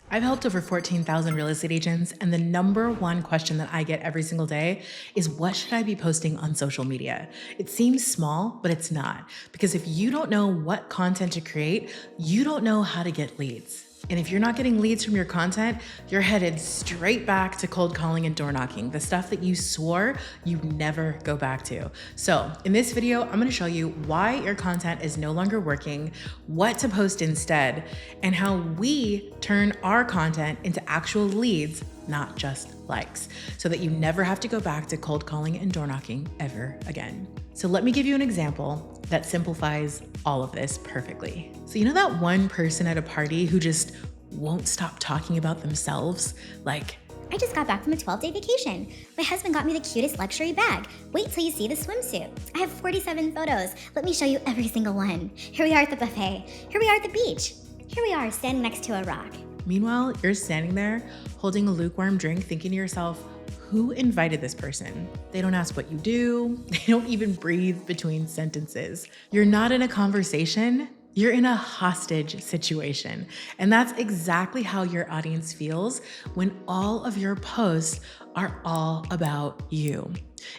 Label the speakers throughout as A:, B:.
A: I've helped over 14,000 real estate agents, and the number one question that I get every single day is what should I be posting on social media? It seems small, but it's not. Because if you don't know what content to create, you don't know how to get leads. And if you're not getting leads from your content, you're headed straight back to cold calling and door knocking, the stuff that you swore you'd never go back to. So in this video, I'm gonna show you why your content is no longer working, what to post instead, and how we turn our content into actual leads, not just likes, so that you never have to go back to cold calling and door knocking ever again. So let me give you an example that simplifies all of this perfectly. So you know that one person at a party who just won't stop talking about themselves? Like,
B: I just got back from a 12-day vacation. My husband got me the cutest luxury bag. Wait till you see the swimsuit. I have 47 photos. Let me show you every single one. Here we are at the buffet. Here we are at the beach. Here we are standing next to a rock.
A: meanwhile, you're standing there holding a lukewarm drink thinking to yourself, who invited this person? They don't ask what you do. They don't even breathe between sentences. You're not in a conversation. You're in a hostage situation. And that's exactly how your audience feels when all of your posts are all about you.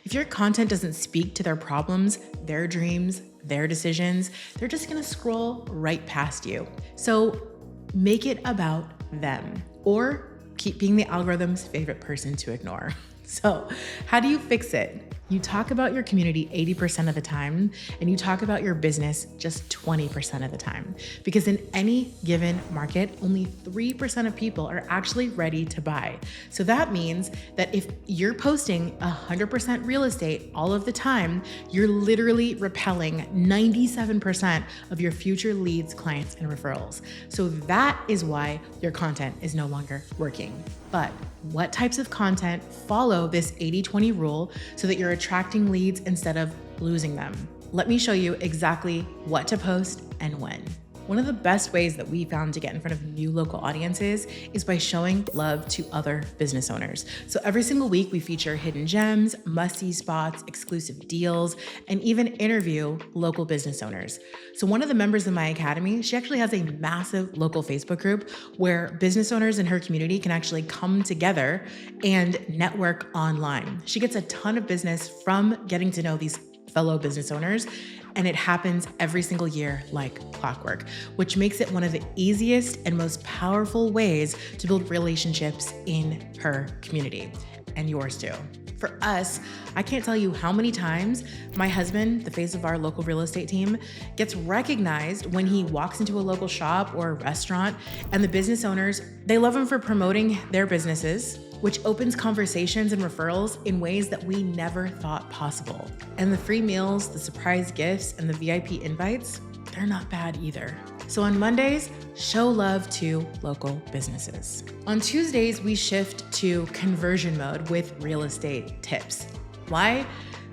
A: If your content doesn't speak to their problems, their dreams, their decisions, they're just gonna scroll right past you. So make it about them, or keep being the algorithm's favorite person to ignore. So how do you fix it? You talk about your community 80% of the time, and you talk about your business just 20% of the time. Because in any given market, only 3% of people are actually ready to buy. So that means that if you're posting 100% real estate all of the time, you're literally repelling 97% of your future leads, clients, and referrals. So that is why your content is no longer working. But what types of content follow this 80-20 rule so that you're attracting leads instead of losing them? Let me show you exactly what to post and when. One of the best ways that we found to get in front of new local audiences is by showing love to other business owners. So every single week we feature hidden gems, must-see spots, exclusive deals, and even interview local business owners. So one of the members in my academy, she actually has a massive local Facebook group where business owners in her community can actually come together and network online. She gets a ton of business from getting to know these fellow business owners, and it happens every single year like clockwork, which makes it one of the easiest and most powerful ways to build relationships in her community, and yours too. For us, I can't tell you how many times my husband, the face of our local real estate team, gets recognized when he walks into a local shop or a restaurant, and the business owners, they love him for promoting their businesses, which opens conversations and referrals in ways that we never thought possible. And the free meals, the surprise gifts, and the VIP invites, they're not bad either. So on Mondays, show love to local businesses. On Tuesdays, we shift to conversion mode with real estate tips. Why?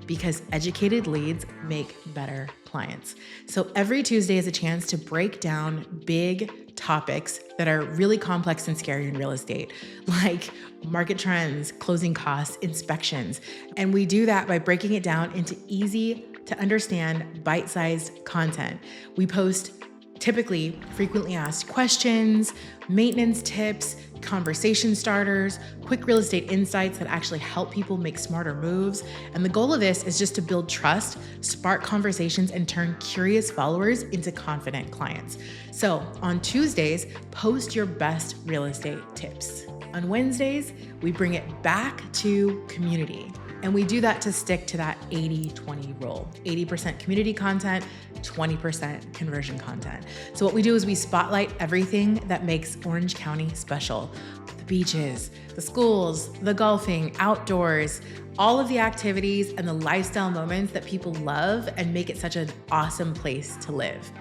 A: Because educated leads make better clients. So every Tuesday is a chance to break down big topics that are really complex and scary in real estate, like market trends, closing costs, inspections. And we do that by breaking it down into easy to understand bite-sized content. We post typically frequently asked questions, maintenance tips, conversation starters, quick real estate insights that actually help people make smarter moves. And the goal of this is just to build trust, spark conversations, and turn curious followers into confident clients. So on Tuesdays, post your best real estate tips. On Wednesdays, we bring it back to community. And we do that to stick to that 80-20 rule. 80% community content, 20% conversion content. So what we do is we spotlight everything that makes Orange County special. The beaches, the schools, the golfing, outdoors, all of the activities and the lifestyle moments that people love and make it such an awesome place to live.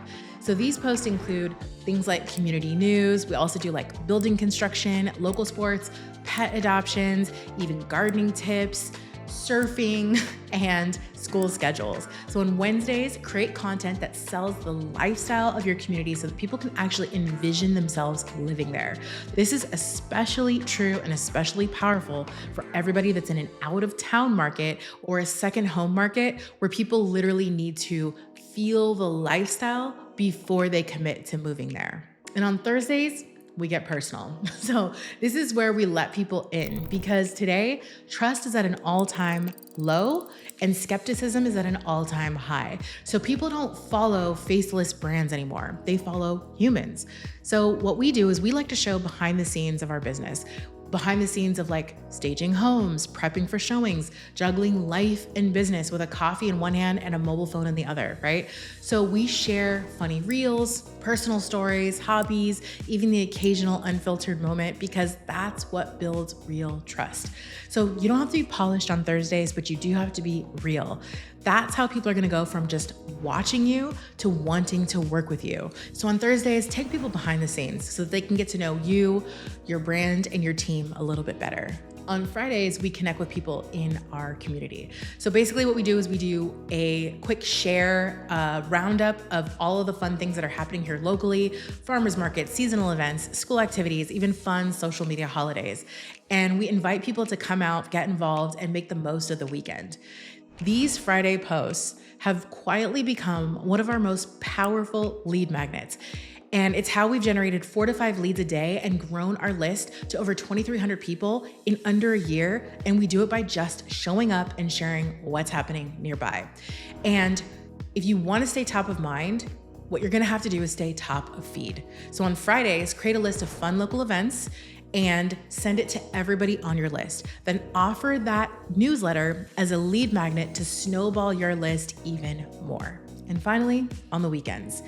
A: So these posts include things like community news. We also do like building construction, local sports, pet adoptions, even gardening tips, surfing, and school schedules. So on Wednesdays, create content that sells the lifestyle of your community so that people can actually envision themselves living there. This is especially true and especially powerful for everybody that's in an out-of-town market or a second home market where people literally need to feel the lifestyle before they commit to moving there. And on Thursdays, we get personal. So this is where we let people in, because today trust is at an all-time low and skepticism is at an all-time high. So people don't follow faceless brands anymore. They follow humans. So what we do is we like to show behind the scenes of our business. Behind the scenes of like staging homes, prepping for showings, juggling life and business with a coffee in one hand and a mobile phone in the other, right? So we share funny reels, personal stories, hobbies, even the occasional unfiltered moment, because that's what builds real trust. So you don't have to be polished on Thursdays, but you do have to be real. That's how people are gonna go from just watching you to wanting to work with you. So on Thursdays, take people behind the scenes so that they can get to know you, your brand, and your team a little bit better. On Fridays, we connect with people in our community. So basically what we do is we do a quick share roundup of all of the fun things that are happening here locally, farmers markets, seasonal events, school activities, even fun social media holidays. And we invite people to come out, get involved, and make the most of the weekend. These Friday posts have quietly become one of our most powerful lead magnets. And it's how we've generated 4 to 5 leads a day and grown our list to over 2,300 people in under a year. And we do it by just showing up and sharing what's happening nearby. And if you want to stay top of mind, what you're going to have to do is stay top of feed. So on Fridays, create a list of fun local events and send it to everybody on your list. Then offer that newsletter as a lead magnet to snowball your list even more. And finally, on the weekends.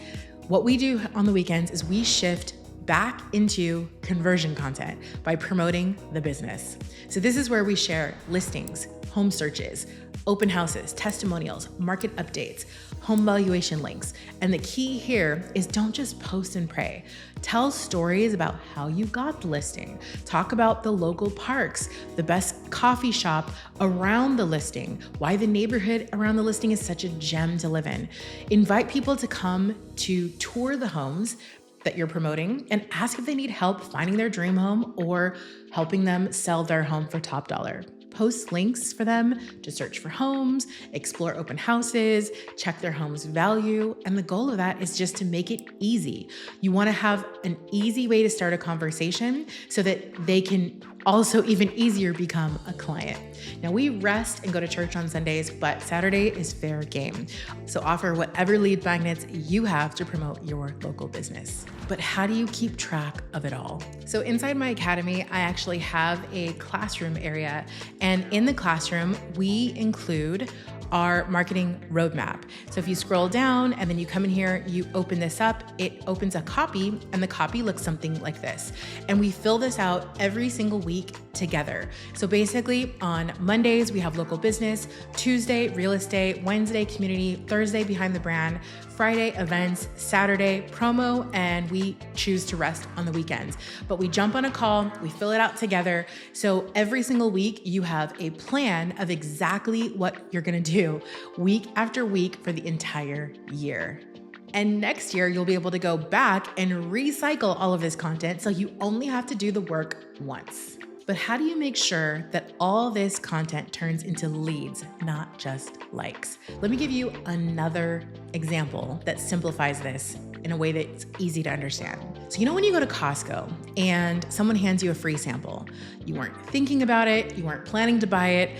A: What we do on the weekends is we shift back into conversion content by promoting the business. So this is where we share listings, home searches, open houses, testimonials, market updates, home valuation links. And the key here is don't just post and pray. Tell stories about how you got the listing. Talk about the local parks, the best coffee shop around the listing, why the neighborhood around the listing is such a gem to live in. Invite people to come to tour the homes that you're promoting and ask if they need help finding their dream home or helping them sell their home for top dollar. Post links for them to search for homes, explore open houses, check their home's value. And the goal of that is just to make it easy. You want to have an easy way to start a conversation so that they can also even easier become a client. Now we rest and go to church on Sundays, but Saturday is fair game. So offer whatever lead magnets you have to promote your local business. But how do you keep track of it all? So inside my academy, I actually have a classroom area. And in the classroom, we include our marketing roadmap. So if you scroll down and then you come in here, you open this up, it opens a copy and the copy looks something like this. And we fill this out every single week together. So basically on Mondays, we have local business, Tuesday, real estate, Wednesday, community, Thursday, behind the brand, Friday, events, Saturday, promo, and we choose to rest on the weekends. But we jump on a call, we fill it out together. So every single week you have a plan of exactly what you're gonna do week after week for the entire year. And next year, you'll be able to go back and recycle all of this content, so you only have to do the work once. But how do you make sure that all this content turns into leads, not just likes? Let me give you another example that simplifies this in a way that's easy to understand. So you know when you go to Costco and someone hands you a free sample, you weren't thinking about it, you weren't planning to buy it,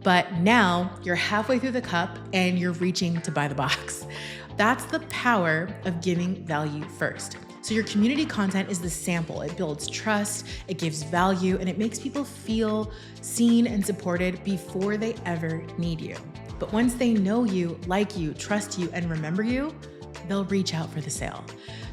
A: but now you're halfway through the cup and you're reaching to buy the box. That's the power of giving value first. So your community content is the sample. It builds trust, it gives value, and it makes people feel seen and supported before they ever need you. But once they know you, like you, trust you, and remember you, they'll reach out for the sale.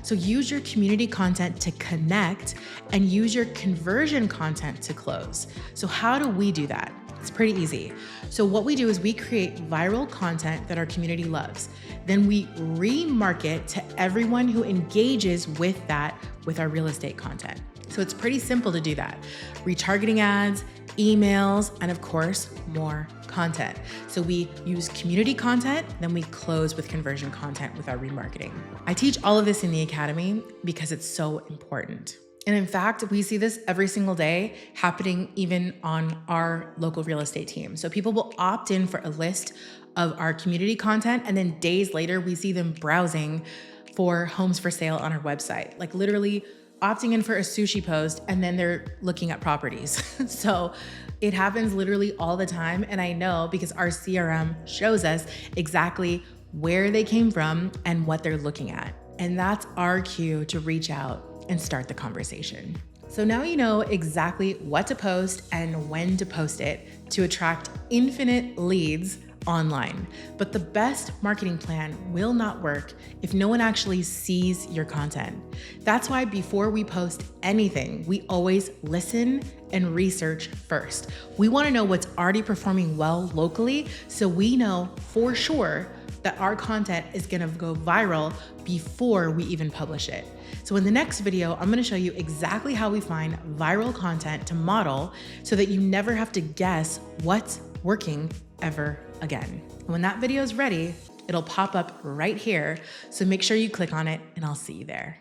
A: So use your community content to connect and use your conversion content to close. So how do we do that? It's pretty easy. So what we do is we create viral content that our community loves. Then we remarket to everyone who engages with that with our real estate content. So it's pretty simple to do that. Retargeting ads, emails, and of course, more content. So we use community content, then we close with conversion content with our remarketing. I teach all of this in the academy because it's so important. And in fact, we see this every single day happening even on our local real estate team. So people will opt in for a list of our community content, and then days later, we see them browsing for homes for sale on our website. Like literally opting in for a sushi post and then they're looking at properties. So it happens literally all the time. And I know because our CRM shows us exactly where they came from and what they're looking at. And that's our cue to reach out and start the conversation. So now you know exactly what to post and when to post it to attract infinite leads online. But the best marketing plan will not work if no one actually sees your content. That's why before we post anything, we always listen and research first. We want to know what's already performing well locally so we know for sure that our content is gonna go viral before we even publish it. So in the next video, I'm gonna show you exactly how we find viral content to model so that you never have to guess what's working ever again. And when that video is ready, it'll pop up right here. So make sure you click on it and I'll see you there.